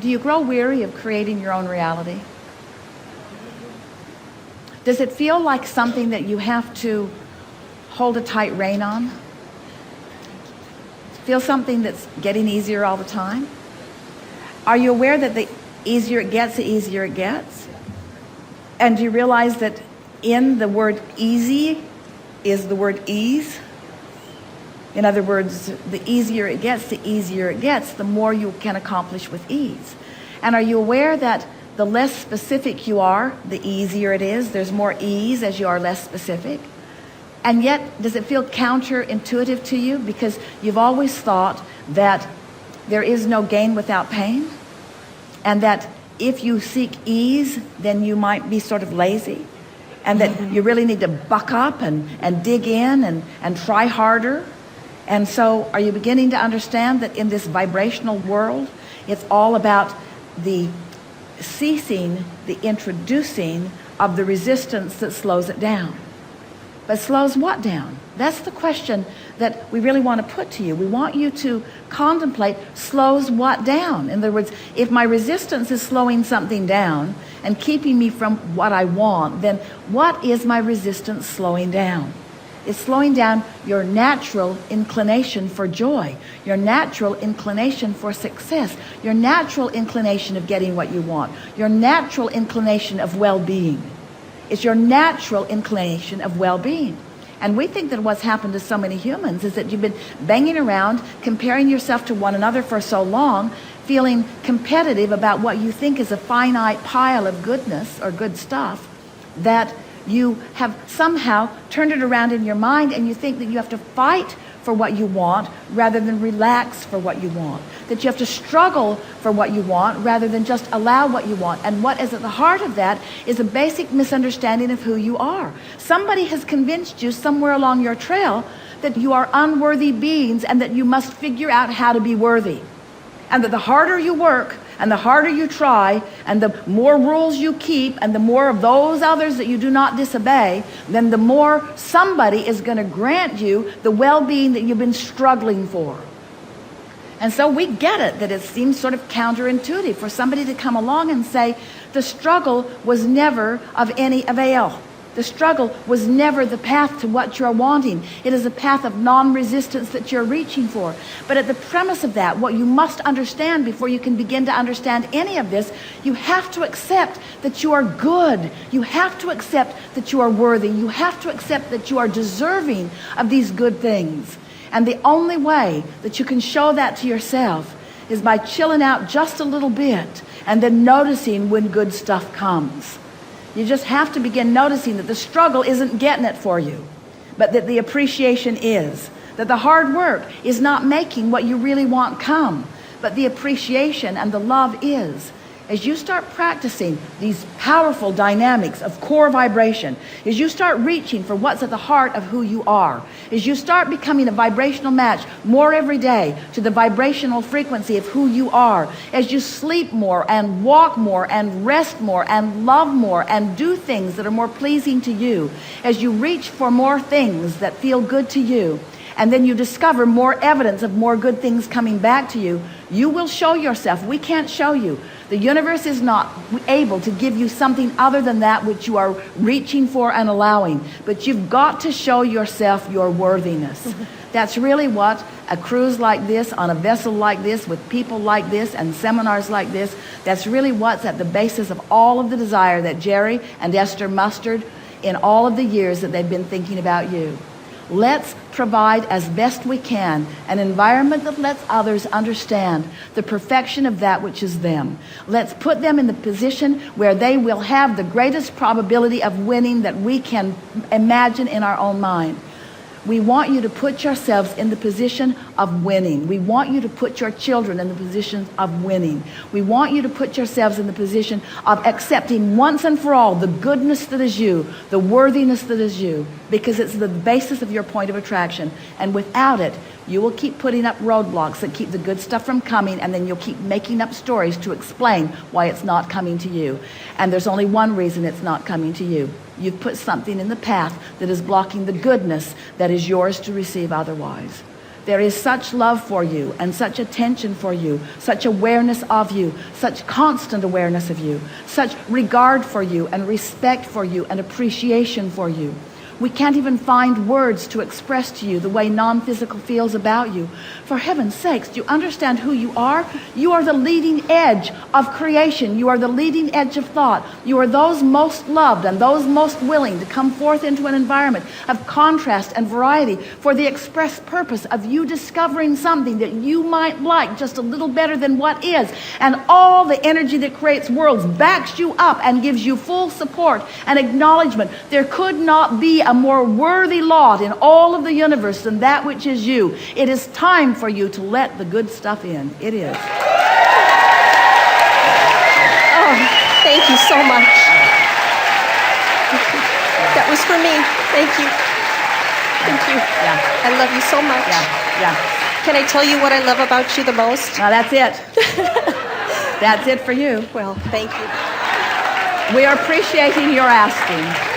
Do you grow weary of creating your own reality? Does it feel like something that you have to hold a tight rein on? Feel something that's getting easier all the time? Are you aware that the easier it gets, the easier it gets? And do you realize that in the word easy is the word ease? In other words, the easier it gets, the more you can accomplish with ease. And are you aware that the less specific you are, the easier it is? There's more ease as you are less specific. And yet, does it feel counterintuitive to you? Because you've always thought that there is no gain without pain, and that if you seek ease, then you might be sort of lazy, and that you really need to buck up and dig in and try harder. And so are you beginning to understand that in this vibrational world, it's all about the ceasing, the introducing of the resistance that slows it down? But slows what down? That's the question that we really want to put to you. We want you to contemplate, slows what down? In other words, if my resistance is slowing something down and keeping me from what I want, then what is my resistance slowing down? It's slowing down your natural inclination for joy, your natural inclination for success, your natural inclination of getting what you want, your natural inclination of well-being. It's your natural inclination of well-being. And we think that what's happened to so many humans is that you've been banging around, comparing yourself to one another for so long, feeling competitive about what you think is a finite pile of goodness or good stuff, that you have somehow turned it around in your mind, and you think that you have to fight for what you want rather than relax for what you want, that you have to struggle for what you want rather than just allow what you want. And what is at the heart of that is a basic misunderstanding of who you are. Somebody has convinced you somewhere along your trail that you are unworthy beings and that you must figure out how to be worthy, and that the harder you work and the harder you try and the more rules you keep and the more of those others that you do not disobey, then the more somebody is going to grant you the well-being that you've been struggling for. And so we get it, that it seems sort of counterintuitive for somebody to come along and say, the struggle was never of any avail. The struggle was never the path to what you're wanting. It is a path of non-resistance that you're reaching for. But at the premise of that, what you must understand before you can begin to understand any of this, you have to accept that you are good. You have to accept that you are worthy. You have to accept that you are deserving of these good things. And the only way that you can show that to yourself is by chilling out just a little bit and then noticing when good stuff comes. You just have to begin noticing that the struggle isn't getting it for you, but that the appreciation is. That the hard work is not making what you really want come, but the appreciation and the love is. As you start practicing these powerful dynamics of core vibration, as you start reaching for what's at the heart of who you are, as you start becoming a vibrational match more every day to the vibrational frequency of who you are, as you sleep more and walk more and rest more and love more and do things that are more pleasing to you, as you reach for more things that feel good to you, and then you discover more evidence of more good things coming back to you, you will show yourself. We can't show you. The universe is not able to give you something other than that which you are reaching for and allowing. But you've got to show yourself your worthiness. That's really what a cruise like this, on a vessel like this, with people like this, and seminars like this, that's really what's at the basis of all of the desire that Jerry and Esther mustered in all of the years that they've been thinking about you. Let's provide as best we can an environment that lets others understand the perfection of that which is them. Let's put them in the position where they will have the greatest probability of winning that we can imagine in our own mind. We want you to put yourselves in the position of winning. We want you to put your children in the position of winning. We want you to put yourselves in the position of accepting once and for all the goodness that is you, the worthiness that is you, because it's the basis of your point of attraction. And without it, you will keep putting up roadblocks that keep the good stuff from coming, and then you'll keep making up stories to explain why it's not coming to you. And there's only one reason it's not coming to you. You've put something in the path that is blocking the goodness that is yours to receive otherwise. There is such love for you and such attention for you, such awareness of you, such constant awareness of you, such regard for you and respect for you and appreciation for you. We can't even find words to express to you the way non-physical feels about you. For heaven's sakes, do you understand who you are? You are the leading edge of creation. You are the leading edge of thought. You are those most loved and those most willing to come forth into an environment of contrast and variety for the express purpose of you discovering something that you might like just a little better than what is. And all the energy that creates worlds backs you up and gives you full support and acknowledgement. There could not be a more worthy lot in all of the universe than that which is you. It is time for you to let the good stuff in. It is. Oh, thank you so much. That was for me. Thank you. Thank you. Yeah. I love you so much. Yeah. Can I tell you what I love about you the most? Now that's it. That's it for you. Well, thank you. We are appreciating your asking.